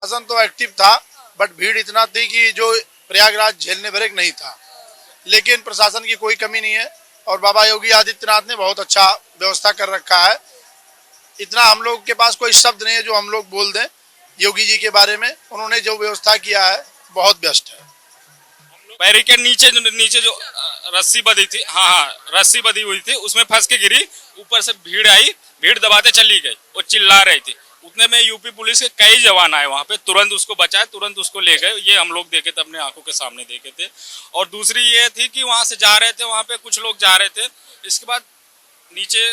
प्रशासन तो एक्टिव था, बट भीड़ इतना थी कि जो प्रयागराज झेलने ब्रेक नहीं था। लेकिन प्रशासन की कोई कमी नहीं है और बाबा योगी आदित्यनाथ ने बहुत अच्छा व्यवस्था कर रखा है। इतना हम लोग के पास कोई शब्द नहीं है जो हम लोग बोल दें योगी जी के बारे में। उन्होंने जो व्यवस्था किया है बहुत बेस्ट है। बैरिकेड नीचे नीचे जो रस्सी बंधी थी, हाँ रस्सी बंधी हुई थी, उसमें फंस के गिरी। ऊपर से भीड़ आई, भीड़ दबाते चली गई और चिल्ला रही थी। उतने में यूपी पुलिस के कई जवान आए वहाँ पे, तुरंत उसको बचाए, तुरंत उसको ले गए। ये हम लोग देखे थे, अपने आंखों के सामने देखे थे। और दूसरी ये थी कि वहाँ से जा रहे थे, वहाँ पे कुछ लोग जा रहे थे, इसके बाद नीचे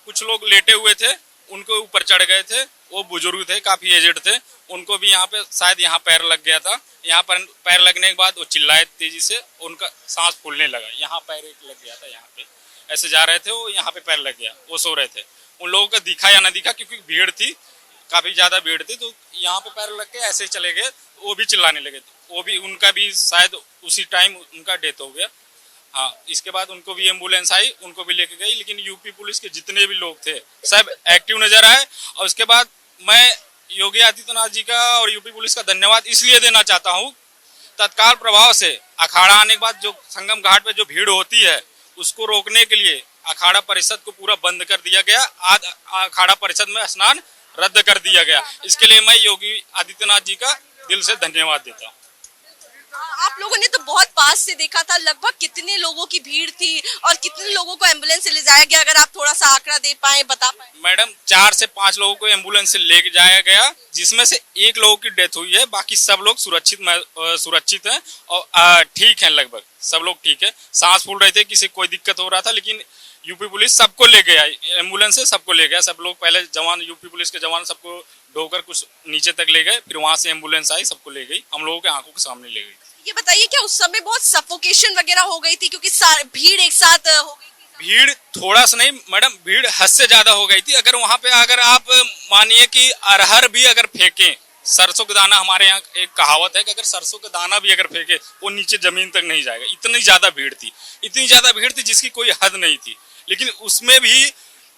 कुछ लोग लेटे हुए थे, उनको ऊपर चढ़ गए थे। वो बुजुर्ग थे, काफी एजेड थे, उनको भी यहाँ पे शायद यहाँ पैर लग गया था। यहाँ पर पैर लगने के बाद वो चिल्लाए तेजी से, उनका सांस फूलने लगा। यहाँ पैर लग गया था, यहाँ पे ऐसे जा रहे थे वो, यहाँ पे पैर लग गया। वो सो रहे थे, उन लोगों को दिखा या ना दिखा, क्योंकि भीड़ थी, काफी ज्यादा भीड़ थी, तो यहाँ पे पैर लग के ऐसे चले गए। वो भी चिल्लाने लगे, वो भी, उनका भी शायद उसी टाइम उनका डेथ हो गया। हाँ, इसके बाद उनको भी एम्बुलेंस आई, उनको भी लेके गई। लेकिन यूपी पुलिस के जितने भी लोग थे सब एक्टिव नजर आए। और उसके बाद मैं योगी आदित्यनाथ जी का और यूपी पुलिस का धन्यवाद इसलिए देना चाहता हूँ, तत्काल प्रभाव से अखाड़ा आने के बाद जो संगम घाट पे जो भीड़ होती है उसको रोकने के लिए अखाड़ा परिषद को पूरा बंद कर दिया गया। आज अखाड़ा परिषद में स्नान रद्द कर दिया गया। इसके लिए मैं योगी आदित्यनाथ जी का दिल से धन्यवाद देता हूँ। आप लोगों ने तो बहुत पास से देखा था, लगभग कितने लोगों की भीड़ थी और कितने लोगों को एम्बुलेंस से ले जाया गया, अगर आप थोड़ा सा आंकड़ा दे पाए, बता पाए। मैडम 4 से 5 लोगों को एम्बुलेंस से ले जाया गया, जिसमें से 1 लोगों की डेथ हुई है। बाकी सब लोग सुरक्षित हैं और ठीक है, लगभग सब लोग ठीक है। सांस फूल रहे थे, किसी कोई दिक्कत हो रहा था, लेकिन यूपी पुलिस सबको ले गया, एम्बुलेंस से सबको ले गया। सब लोग पहले जवान, यूपी पुलिस के जवान सबको ढोकर कुछ नीचे तक ले गए, फिर वहां से एम्बुलेंस आई, सबको ले गई, हम लोगों के आंखों के सामने ले गई। ये बताइए, क्या उस समय बहुत सफोकेशन वगैरह हो गई थी, क्योंकि भीड़ एक साथ हो गई थी? भीड़ थोड़ा सा नहीं मैडम, भीड़ हद से ज्यादा हो गई थी। अगर वहां पे अगर आप मानिए कि अरहर भी अगर फेंके, सरसों का दाना, हमारे यहाँ एक कहावत है कि अगर सरसों का दाना भी अगर फेंके वो नीचे जमीन तक नहीं जाएगा। इतनी ज्यादा भीड़ थी, इतनी ज्यादा भीड़ थी जिसकी कोई हद नहीं थी। लेकिन उसमें भी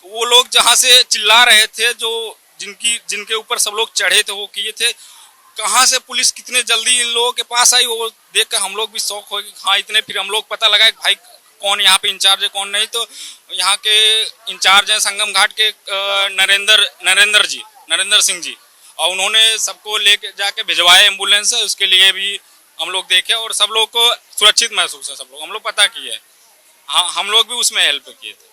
वो लोग जहाँ से चिल्ला रहे थे, जो जिनके ऊपर सब लोग चढ़े थे, वो किए थे, कहाँ से पुलिस कितने जल्दी इन लोगों के पास आई, वो देख कर हम लोग भी शौक हो गए। हाँ, इतने, फिर हम लोग पता लगा कि भाई कौन यहाँ पे इंचार्ज है कौन नहीं। तो यहाँ के इंचार्ज हैं संगम घाट के नरेंद्र सिंह जी, और उन्होंने सबको लेके जाके भिजवाया एम्बुलेंस है। उसके लिए भी हम लोग देखे और सब लोग को सुरक्षित महसूस है, सब लोग हम लोग पता किए। हाँ, हम लोग भी उसमें हेल्प किए थे।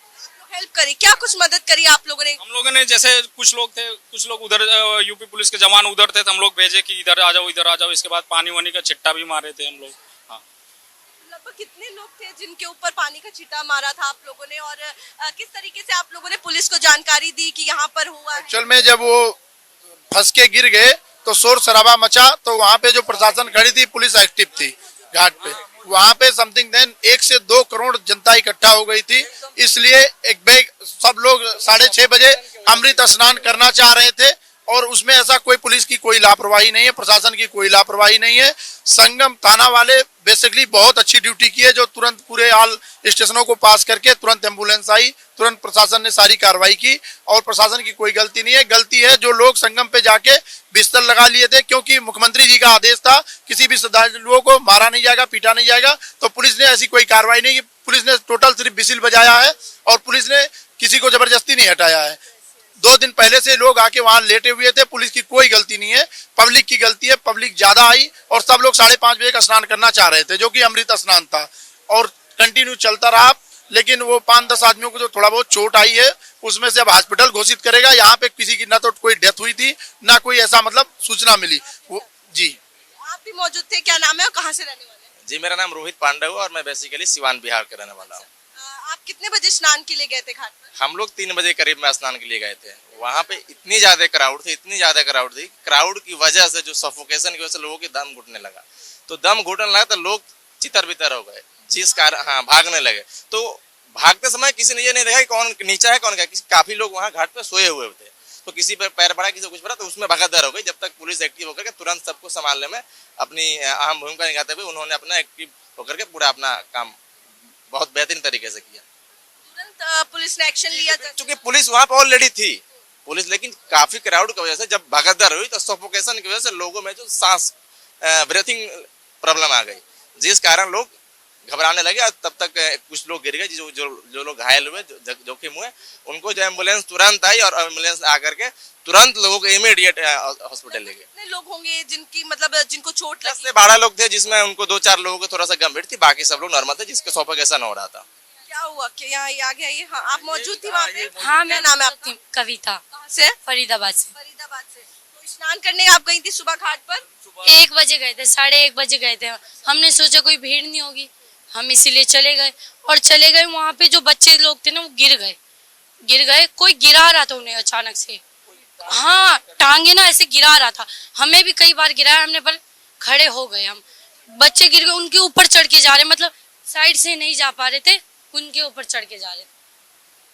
हेल्प करी, क्या कुछ मदद करी आप लोगों ने? हम लोगों ने, जैसे कुछ लोग थे, कुछ लोग उधर यूपी पुलिस के जवान उधर थे, तो हम लोग भेजे कि इधर आ जाओ, इधर आ जाओ। इसके बाद पानी वानी का छिट्टा भी मारे थे हम लोग। हाँ, लगभग कितने लोग थे जिनके ऊपर पानी का छिट्टा मारा था आप लोगों ने, और किस तरीके से आप लोगों ने पुलिस को जानकारी दी कि यहाँ पर हुआ? एक्चुअल में जब वो फंस के गिर गए तो शोर शराबा मचा, तो वहाँ पे जो प्रशासन खड़ी थी, पुलिस एक्टिव थी घाट पे। वहाँ पे समथिंग देन 1 से 2 करोड़ जनता इकट्ठा हो गई थी। इसलिए एक बैग सब लोग 6:30 बजे अमृत स्नान करना चाह रहे थे, और उसमें ऐसा कोई पुलिस की कोई लापरवाही नहीं है, प्रशासन की कोई लापरवाही नहीं है। संगम थाना वाले बेसिकली बहुत अच्छी ड्यूटी की है, जो तुरंत पूरे ऑल स्टेशनों को पास करके तुरंत एम्बुलेंस आई, तुरंत प्रशासन ने सारी कार्रवाई की, और प्रशासन की कोई गलती नहीं है। गलती है जो लोग संगम पे जाके बिस्तर लगा लिए थे, क्योंकि मुख्यमंत्री जी का आदेश था किसी भी श्रद्धालुओं को मारा नहीं जाएगा, पीटा नहीं जाएगा। तो पुलिस ने ऐसी कोई कार्रवाई नहीं की, पुलिस ने टोटल सिर्फ विसिल बजाया है, और पुलिस ने किसी को जबरदस्ती नहीं हटाया है। 2 दिन पहले से लोग आके वहां लेटे हुए थे, पुलिस की कोई गलती नहीं है, पब्लिक की गलती है। पब्लिक ज्यादा आई और सब लोग 5:30 बजे का स्नान करना चाह रहे थे, जो कि अमृत स्नान था, और कंटिन्यू चलता रहा। लेकिन वो 5-10 आदमियों को जो थोड़ा बहुत चोट आई है, उसमें से अब हॉस्पिटल घोषित करेगा। यहाँ पे किसी की ना तो कोई डेथ हुई थी, ना कोई ऐसा मतलब सूचना मिली। वो जी, आप भी मौजूद थे, क्या नाम है और कहाँ से रहने वाले हैं? जी, मेरा नाम रोहित पांडे हुआ और मैं बेसिकली सिवान बिहार का रहने वाला हूँ। आप कितने बजे स्नान के लिए गए थे घाट पर? हम लोग 3 बजे करीब में स्नान के लिए गए थे। वहाँ पे इतनी ज्यादा क्राउड थी, क्राउड की वजह से, जो सफोकेशन की वजह से लोगों की दम घुटने लगा, तो लोग चितर बितर हो गए, जिस कारण हाँ भागने लगे। तो भागते समय किसी ने ये नहीं देखा कि कौन नीचा है कौन क्या। काफी लोग वहाँ घाट पे सोए हुए थे, तो किसी पर पैर पड़ा, किसी को कुछ पड़ा, तो उसमें भगदड़ हो गई। जब तक पुलिस एक्टिव होकर के तुरंत सबको संभालने में अपनी अहम भूमिका निभाते हुए उन्होंने अपना एक्टिव होकर के पूरा अपना काम बहुत बेहतरीन तरीके से किया। तुरंत पुलिस ने एक्शन लिया, क्योंकि पुलिस वहाँ पे ऑलरेडी थी, पुलिस, लेकिन काफी क्राउड की वजह से जब भगदड़ हुई तो सफोकेशन की वजह से लोगों में जो सांस ब्रीथिंग प्रॉब्लम आ गई, जिस कारण लोग घबराने लगे। और तब तक कुछ लोग गिर गए, जो लोग घायल हुए, जोखिम हुए, उनको जो एम्बुलेंस तुरंत आई और एम्बुलेंस आकर के तुरंत लोगों को इमीडिएट हॉस्पिटल ले गए। कितने लोग होंगे जिनकी मतलब जिनको चोट 10 लगी? से 12 लोग थे, जिसमें उनको 2-4 लोगों को थोड़ा सा गंभीर थी, बाकी सब लोग नॉर्मल थे, जिसके सफोकेशन हो रहा था। क्या हुआ कि यहाँ ये आ गया ये? हाँ, आप मौजूद थी वहाँ पे? हाँ, क्या मैं नाम है आपकी? कविता, कहाँ से? फरीदाबाद से। फरीदाबाद से। तो स्नान करने आप गई थी सुबह घाट पर? 1 बजे गए थे, 1:30 बजे गए थे। हमने सोचा कोई भीड़ नहीं होगी, हम इसीलिए चले गए। और चले गए, वहाँ पे जो बच्चे लोग थे ना वो गिर गए। कोई गिरा रहा था उन्हें अचानक से, हाँ टांगे ना ऐसे गिरा रहा था। हमें भी कई बार गिराया हमने, पर खड़े हो गए हम। बच्चे गिर गए, उनके ऊपर चढ़ के जा रहे, मतलब साइड से नहीं जा पा रहे थे, उनके ऊपर चढ़ के जा रहे थे।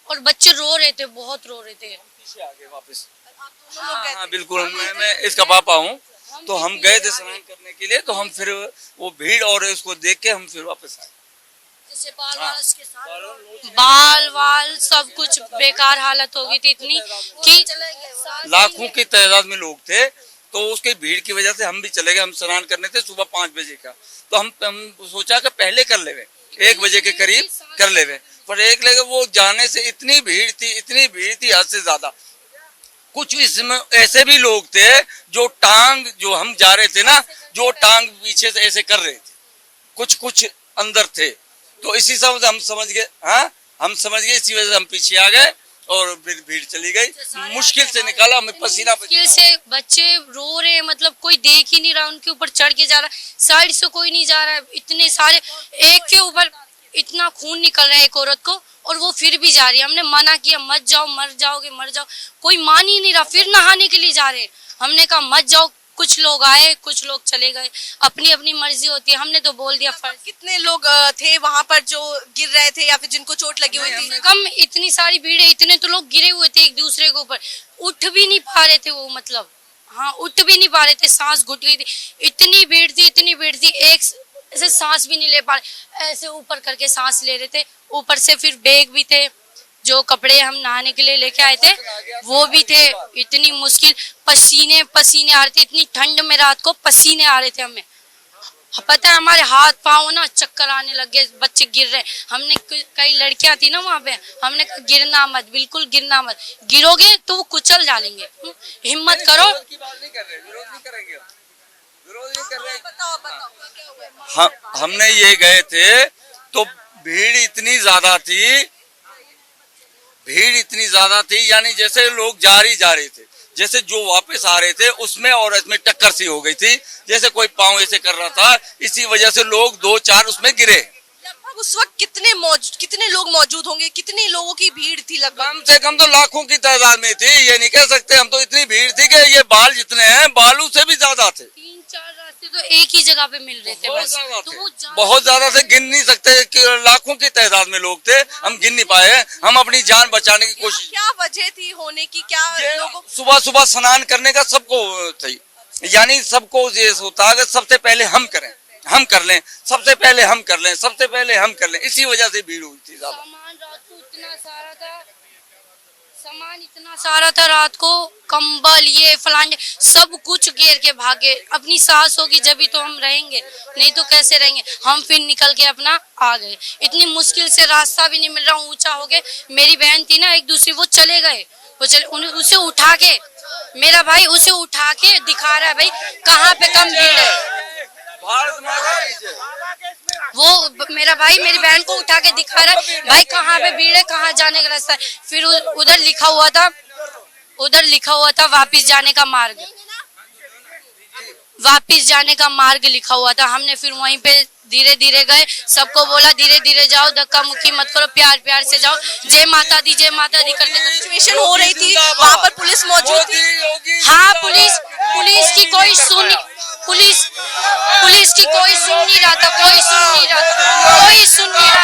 और बच्चे रो रहे थे, बहुत रो रहे थे। पीछे आ गए वापस। आप दोनों लोग गए हाँ थे? बिल्कुल, मैं इसका पापा हूँ। तो हम गए थे स्नान करने के लिए, तो हम फिर वो भीड़ और उसको देख के हम फिर वापस आए। जैसे बाल वाल सब कुछ बेकार हालत हो गई थी इतनी कि लाखों की तादाद में लोग थे, तो उसके भीड़ की वजह से हम भी चले गए। हम स्नान करने थे सुबह 5 बजे का, तो हम सोचा कि पहले कर लेवे, 1 बजे के करीब कर लेवे, पर एक लगे वो जाने से इतनी भीड़ थी हद से ज्यादा। कुछ इसमें ऐसे भी लोग थे जो जो हम जा रहे थे ना, जो टांग पीछे से ऐसे कर रहे थे, कुछ अंदर थे। तो इसी सब हम समझ गए, हाँ हम समझ गए, इसी वजह से हम पीछे आ गए और फिर भीड़ चली गई। मुश्किल से निकाला, हमें पसीना मुश्किल से। बच्चे रो रहे हैं, मतलब कोई देख ही नहीं रहा, उनके ऊपर चढ़ के जा रहा है, साइड से कोई नहीं जा रहा है। इतने सारे, एक के ऊपर इतना खून निकल रहा है एक औरत को, और वो फिर भी जा रही है। हमने मना किया मत जाओ, मर जाओगे मर जाओ, कोई मान ही नहीं रहा। फिर नहाने के लिए जा रहे हैं, हमने कहा मत जाओ। कुछ लोग आए, कुछ लोग चले गए, अपनी अपनी मर्जी होती है। हमने तो बोल दिया फर्ज। कितने लोग थे वहाँ पर जो गिर रहे थे या फिर जिनको चोट लगी हुई थी? कम, इतनी सारी भीड़ है, इतने तो लोग गिरे हुए थे एक दूसरे के ऊपर, उठ भी नहीं पा रहे थे वो, मतलब हाँ उठ भी नहीं पा रहे थे, सांस घुट गई थी। इतनी भीड़ थी, एक ऐसे सांस भी नहीं ले पा रहे, ऐसे ऊपर करके सांस ले रहे थे। ऊपर से फिर बैग भी थे, जो कपड़े हम नहाने के लिए लेके आए थे वो भी थे। इतनी मुश्किल, पसीने आ रहे थे, इतनी ठंड में रात को पसीने आ रहे थे हमें। पता है हमारे हाथ पाँव ना चक्कर आने लग गए, बच्चे गिर रहे। हमने कई लड़कियां थी ना वहाँ पे, हमने कहा गिरना मत, बिल्कुल गिरना मत, गिरोगे तो वो कुचल डालेंगे, हिम्मत करो। बताओ क्या हुआ? हमने ये गए थे तो भीड़ इतनी ज्यादा थी, यानी जैसे लोग जा रहे थे, जैसे जो वापस आ रहे थे उसमें और इसमें टक्कर सी हो गई थी, जैसे कोई पाँव ऐसे कर रहा था। इसी वजह से लोग 2-4 उसमें गिरे। लगभग उस वक्त कितने लोग मौजूद होंगे? कितने लोगों की भीड़ थी? लगभग कम से कम तो लाखों की तादाद में थी, ये नहीं कह सकते हम। तो इतनी भीड़ थी कि ये बाल जितने हैं बालू से भी ज्यादा थे। 3-4 रास्ते तो एक ही जगह पे मिल रहे थे बस, तो वो बहुत ज्यादा थे, गिन नहीं सकते कि लाखों की तादाद में लोग थे। हम गिन नहीं पाए, हम अपनी जान बचाने की कोशिश। क्या वजह थी होने की? क्या लोगों सुबह स्नान करने का सबको थी, यानी सबको ये होता है सबसे पहले हम करें, हम कर लें, सबसे पहले हम कर लें, इसी वजह से भीड़ हुई थी ज्यादा। सामान रात को इतना सारा था रात को, कंबल ये फलाने सब कुछ घेर के भागे। अपनी सास होगी जब भी तो हम रहेंगे, नहीं तो कैसे रहेंगे। हम फिर निकल के अपना आ गए। इतनी मुश्किल से रास्ता भी नहीं मिल रहा, ऊंचा हो गए। मेरी बहन थी ना एक दूसरी, वो चले गए, उसे उठा के, मेरा भाई उसे उठा के दिखा रहा है भाई कहाँ पे कम भीड़ है। वो मेरा भाई मेरी बहन को उठा के दिखा रहा है भाई कहाँ पे भीड़ है, कहाँ जाने का रास्ता है। फिर उधर लिखा हुआ था वापिस जाने का मार्ग लिखा हुआ था। हमने फिर वहीं पे धीरे धीरे गए, सबको बोला धीरे धीरे जाओ, धक्का मुक्की मत करो, प्यार से जाओ, जय माता दी करते। सिचुएशन हो रही थी वहाँ पर, पुलिस मौजूद थी। हाँ पुलिस की कोई सुन नहीं रहा था, कोई सुन नहीं रहा